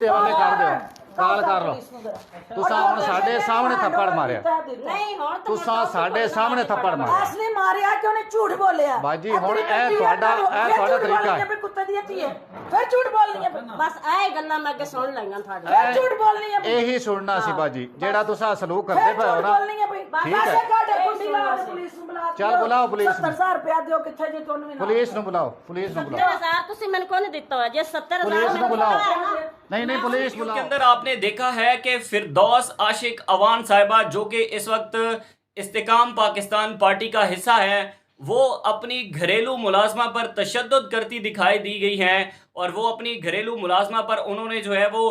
हवाले कर दो काल कर लो तुसा हुण साडे सामने थप्पड़ मारिया नहीं हुण तो तुसा साडे सामने थप्पड़ मारिया असने मारिया कि उन्हें झूठ बोलिया बाजी हुण ए तुहाडा तरीका है कुत्ते दी हत्ती है फिर झूठ बोलनी है बस आए गल्ला मैं अगे सुन लईयां थाडी फिर झूठ बोलनी है यही सुनना सी बाजी जेड़ा तुसा सलूक करदे पे हो ना ठीक है पुलिस नु बुला चल बुलाओ पुलिस 70000 रुपया दियो किथे जे कोन भी पुलिस नु बुलाओ 70000 तुसी मैंने कोने दित्ता है जे 70000 पुलिस नु बुलाओ नहीं पुलिस के बुलाओ अंदर आपने देखा है कि फिरदौस आशिक अवान साहिबा जो कि इस वक्त इस्तेकाम पाकिस्तान पार्टी का हिस्सा है, वो अपनी घरेलू मुलाजमा पर तशद्दुद करती दिखाई दी गई हैं और वो अपनी घरेलू मुलाजमा पर उन्होंने जो है वो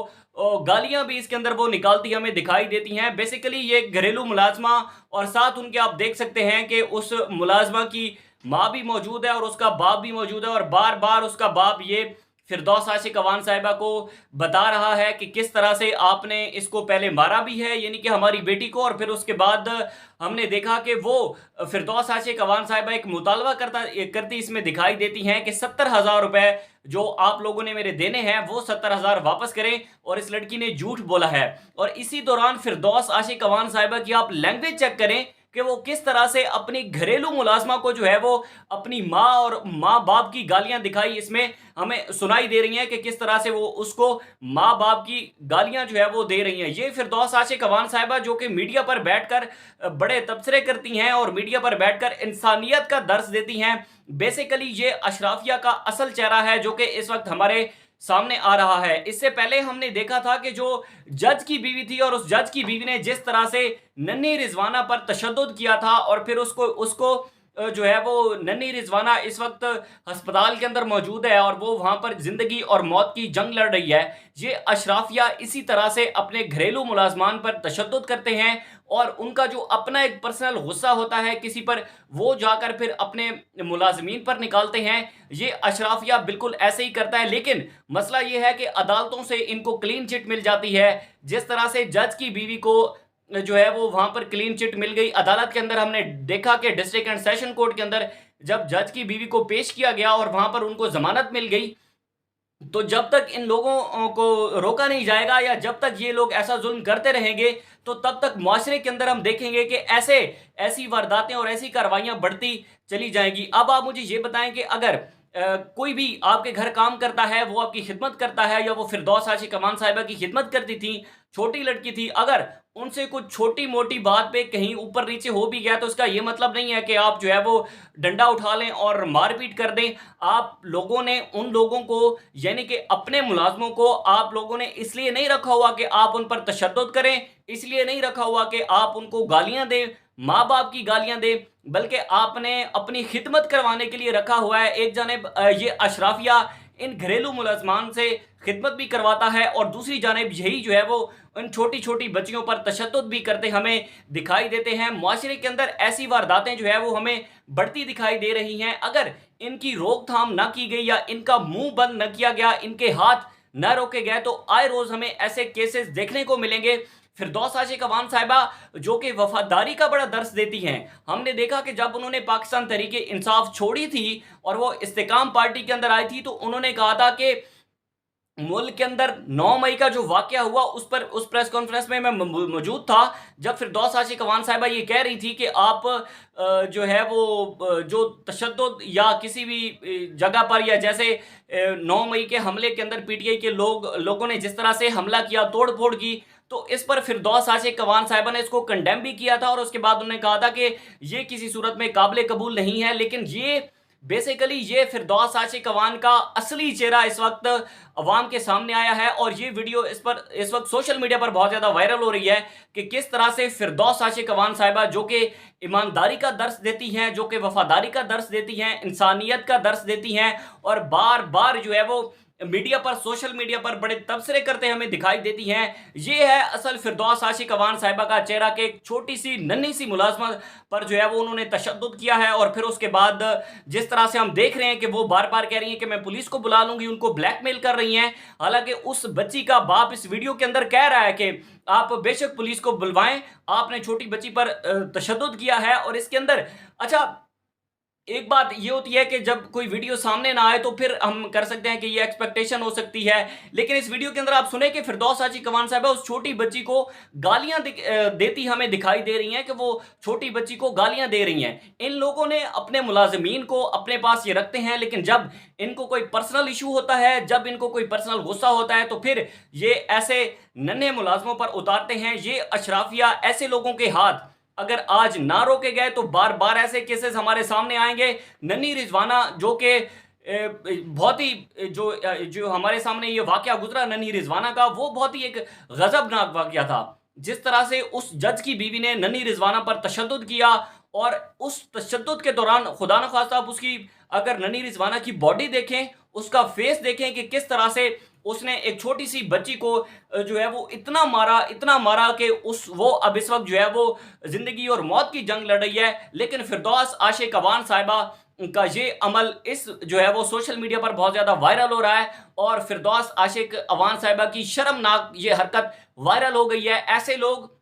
गालियां भी इसके अंदर वो निकालती हमें दिखाई देती हैं। बेसिकली ये घरेलू मुलाजमा और साथ उनके आप देख सकते हैं कि उस मुलाजमा की माँ भी मौजूद है और उसका बाप भी मौजूद है और बार बार उसका बाप ये फिरदौस आशिक अवान साहिबा को बता रहा है कि किस तरह से आपने इसको पहले मारा भी है, यानी कि हमारी बेटी को, और फिर उसके बाद हमने देखा कि वो फिरदौस आशिक अवान साहिबा एक मुतालबा करती इसमें दिखाई देती हैं कि 70,000 रुपए जो आप लोगों ने मेरे देने हैं वो 70,000 वापस करें, और इस लड़की ने झूठ बोला है। और इसी दौरान फिरदौस आशिक अवान साहिबा की आप लैंग्वेज चेक करें कि वो किस तरह से अपनी घरेलू मुलाजमा को जो है वो अपनी माँ और माँ बाप की गालियां दिखाई इसमें हमें सुनाई दे रही हैं कि किस तरह से वो उसको माँ बाप की गालियां जो है वो दे रही हैं। ये फिरदौस आशिक अवान साहिबा जो कि मीडिया पर बैठकर बड़े तबसरे करती हैं और मीडिया पर बैठकर इंसानियत का दर्स देती हैं। बेसिकली ये अशराफिया का असल चेहरा है जो कि इस वक्त हमारे सामने आ रहा है। इससे पहले हमने देखा था कि जो जज की बीवी थी और उस जज की बीवी ने जिस तरह से नन्ही रिजवाना पर तशद्दुद किया था और फिर उसको जो है वो नन्ही रिजवाना इस वक्त अस्पताल के अंदर मौजूद है और वो वहां पर जिंदगी और मौत की जंग लड़ रही है। ये अशराफिया इसी तरह से अपने घरेलू मुलाजमान पर तशद्दुद करते हैं और उनका जो अपना एक पर्सनल गुस्सा होता है किसी पर, वो जाकर फिर अपने मुलाजमीन पर निकालते हैं। ये अशराफिया बिल्कुल ऐसे ही करता है, लेकिन मसला ये है कि अदालतों से इनको क्लीन चिट मिल जाती है। जिस तरह से जज की बीवी को जो है वो वहां पर क्लीन चिट मिल गई अदालत के अंदर, हमने देखा कि डिस्ट्रिक्ट एंड सेशन कोर्ट के अंदर जब जज की बीवी को पेश किया गया और वहां पर उनको जमानत मिल गई, तो जब तक इन लोगों को रोका नहीं जाएगा या जब तक ये लोग ऐसा जुल्म करते रहेंगे तो तब तक मुआशरे के अंदर हम देखेंगे कि ऐसी वारदातें और ऐसी कार्रवाइयां बढ़ती चली जाएंगी। अब आप मुझे ये बताएं कि अगर कोई भी आपके घर काम करता है, वो आपकी खिदमत करता है या वो फिरदौस आशिक अवान साहिबा की खिदमत करती थी, छोटी लड़की थी, अगर उनसे कुछ छोटी मोटी बात पे कहीं ऊपर नीचे हो भी गया तो इसका ये मतलब नहीं है कि आप जो है वो डंडा उठा लें और मारपीट कर दें। आप लोगों ने उन लोगों को यानी कि अपने मुलाजमों को आप लोगों ने इसलिए नहीं रखा हुआ कि आप उन पर तशद्दुद करें, इसलिए नहीं रखा हुआ कि आप उनको गालियां दें, माँ बाप की गालियां दें, बल्कि आपने अपनी खिदमत करवाने के लिए रखा हुआ है। एक जानिब ये अशराफिया इन घरेलू मुलाजमान से खिदमत भी करवाता है और दूसरी जानिब यही जो है वो उन छोटी छोटी बच्चियों पर तशद्दुद भी करते हमें दिखाई देते हैं। मुआशरे के अंदर ऐसी वारदातें जो है वो हमें बढ़ती दिखाई दे रही हैं। अगर इनकी रोकथाम ना की गई या इनका मुंह बंद न किया गया, इनके हाथ न रोके गए, तो आए रोज हमें ऐसे केसेस देखने को मिलेंगे। फिरदौस आशिक अवान साहिबा जो कि वफादारी का बड़ा दर्स देती हैं, हमने देखा कि जब उन्होंने पाकिस्तान तहरीके इंसाफ छोड़ी थी और वो इस्तेकाम पार्टी के अंदर आई थी तो उन्होंने कहा था कि मुल्क के अंदर 9 मई का जो वाकया हुआ उस प्रेस कॉन्फ्रेंस में मैं मौजूद था जब फिरदौस आशिक अवान साहिबा ये कह रही थी कि आप जो है वो जो तशद्दुद या किसी भी जगह पर या जैसे 9 मई के हमले के अंदर पीटीआई के लोगों ने जिस तरह से हमला किया, तोड़ फोड़ की, तो इस पर फिरदौस आशिक अवान साहिबा ने इसको कंडेम भी किया था और उसके बाद उन्होंने कहा था कि ये किसी सूरत में काबिल कबूल नहीं है। लेकिन ये बेसिकली ये फिरदौस आशिक अवान का असली चेहरा इस वक्त अवाम के सामने आया है और ये वीडियो इस वक्त सोशल मीडिया पर बहुत ज़्यादा वायरल हो रही है कि किस तरह से फिरदौस आशिक अवान साहिबा जो कि ईमानदारी का दर्स देती हैं, जो कि वफादारी का दर्स देती हैं, इंसानियत का दर्स देती हैं और बार बार जो है वो मीडिया पर, सोशल मीडिया पर बड़े तबसरे करते हमें दिखाई देती हैं। ये है असल फिरदौस आशिक अवान साहिबा का चेहरा कि एक छोटी सी नन्ही सी मुलाजमा पर जो है वो उन्होंने तशद्दुद किया है और फिर उसके बाद जिस तरह से हम देख रहे हैं कि वो बार बार कह रही हैं कि मैं पुलिस को बुला लूंगी, उनको ब्लैकमेल कर रही हैं। हालांकि उस बच्ची का बाप इस वीडियो के अंदर कह रहा है कि आप बेशक पुलिस को बुलवाएं, आपने छोटी बच्ची पर तशद्दुद किया है। और इसके अंदर अच्छा एक बात ये होती है कि जब कोई वीडियो सामने ना आए तो फिर हम कर सकते हैं कि ये एक्सपेक्टेशन हो सकती है, लेकिन इस वीडियो के अंदर आप सुने कि फिरदौस आशिक अवान साहिबा उस छोटी बच्ची को गालियां देती हमें दिखाई दे रही हैं, कि वो छोटी बच्ची को गालियां दे रही हैं। इन लोगों ने अपने मुलाजिमीन को अपने पास ये रखते हैं, लेकिन जब इनको कोई पर्सनल इशू होता है, जब इनको कोई पर्सनल गुस्सा होता है, तो फिर ये ऐसे नन्हे मुलाजमों पर उतारते हैं। ये अशराफिया ऐसे लोगों के हाथ अगर आज ना रोके गए तो बार बार ऐसे केसेस हमारे सामने आएंगे। नन्ही रिजवाना जो कि बहुत ही जो हमारे सामने ये वाकया गुजरा नन्ही रिजवाना का, वो बहुत ही एक गजबनाक वाकया था। जिस तरह से उस जज की बीवी ने नन्ही रिजवाना पर तशद्दुद किया, और उस तशद्दुद के दौरान खुदा न खास्ता आप उसकी अगर नन्ही रिजवाना की बॉडी देखें, उसका फेस देखें कि किस तरह से उसने एक छोटी सी बच्ची को जो है वो इतना मारा कि वो अब इस वक्त जो है वो जिंदगी और मौत की जंग लड़ रही है। लेकिन फिरदौस आशिक अवान साहिबा का ये अमल इस जो है वो सोशल मीडिया पर बहुत ज्यादा वायरल हो रहा है, और फिरदौस आशिक अवान साहिबा की शर्मनाक ये हरकत वायरल हो गई है। ऐसे लोग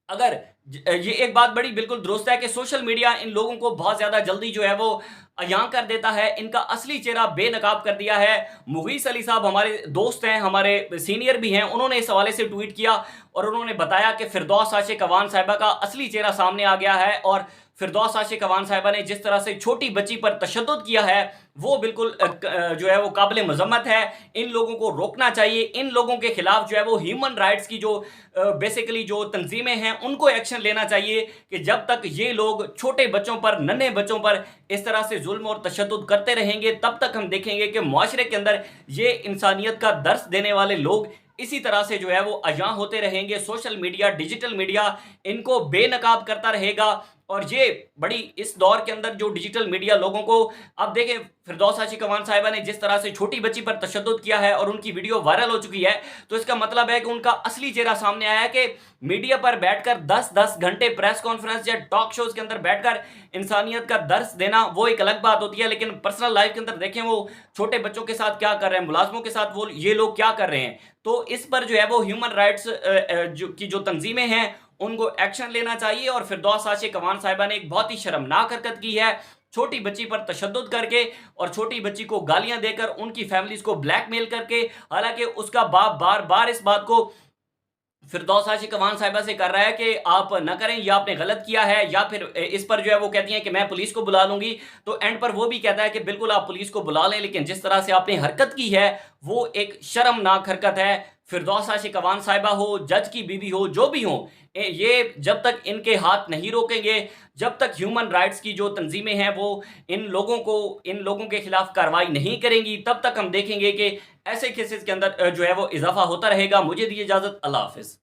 अगर ये एक बात बड़ी बिल्कुल दुरुस्त है कि सोशल मीडिया इन लोगों को बहुत ज्यादा जल्दी जो है वो अयां कर देता है, इनका असली चेहरा बेनकाब कर दिया है। मुगीस अली साहब हमारे दोस्त हैं, हमारे सीनियर भी हैं, उन्होंने इस हवाले से ट्वीट किया और उन्होंने बताया कि फिरदौस आशिक अवान साहिबा का असली चेहरा सामने आ गया है, और फिरदौस आशिक अवान साहिबा ने जिस तरह से छोटी बच्ची पर तशद्दुद किया है वो बिल्कुल जो है वो काबिल मजम्मत है। इन लोगों को रोकना चाहिए। इन लोगों के खिलाफ जो है वो ह्यूमन राइट्स की जो बेसिकली जो तंजीमें हैं उनको एक्शन लेना चाहिए, कि जब तक ये लोग छोटे बच्चों पर, नन्हे बच्चों पर इस तरह से जुल्म और तशद्दुद करते रहेंगे, तब तक हम देखेंगे कि मुआशरे के अंदर ये इंसानियत का दर्स देने वाले लोग इसी तरह से जो है वो अयां होते रहेंगे। सोशल मीडिया, डिजिटल मीडिया इनको बेनकाब करता रहेगा, और ये बड़ी इस दौर के अंदर जो डिजिटल मीडिया लोगों को, अब देखें फिरदौस आशिक अवान साहिबा ने जिस तरह से छोटी बच्ची पर तशद्दुद किया है और उनकी वीडियो वायरल हो चुकी है, तो इसका मतलब है कि उनका असली चेहरा सामने आया है, कि मीडिया पर बैठकर 10-10 घंटे प्रेस कॉन्फ्रेंस या टॉक शोज के अंदर बैठकर इंसानियत का दर्स देना वो एक अलग बात होती है, लेकिन पर्सनल लाइफ के अंदर देखें वो छोटे बच्चों के साथ क्या कर रहे हैं, मुलाजमों के साथ वो ये लोग क्या कर रहे हैं। तो इस पर जो है वो ह्यूमन राइट्स जो तंजीमें हैं उनको एक्शन लेना चाहिए। और फिरदौस आशिक अवान साहिबा ने एक बहुत ही शर्मनाक हरकत की है, छोटी बच्ची पर तशद्दुद करके और छोटी बच्ची को गालियां देकर उनकी फैमिलीज को ब्लैकमेल करके। हालांकि उसका बाप बार बार इस बात को फिरदौस आशिक अवान साहिबा से कर रहा है कि आप न करें, या आपने गलत किया है, या फिर इस पर जो है वो कहती हैं कि मैं पुलिस को बुला लूंगी। तो एंड पर वो भी कहता है कि बिल्कुल आप पुलिस को बुला लें, लेकिन जिस तरह से आपने हरकत की है वो एक शर्मनाक हरकत है। फिरदौस आशिक अवान साहिबा हो, जज की बीवी हो, जो भी हो, ये जब तक इनके हाथ नहीं रोकेंगे, जब तक ह्यूमन राइट्स की जो तंजीमें हैं वो इन लोगों के खिलाफ कार्रवाई नहीं करेंगी, तब तक हम देखेंगे कि ऐसे केसेस के अंदर जो है वो इजाफा होता रहेगा। मुझे दीजिए इजाजत, अल्लाह हाफिज।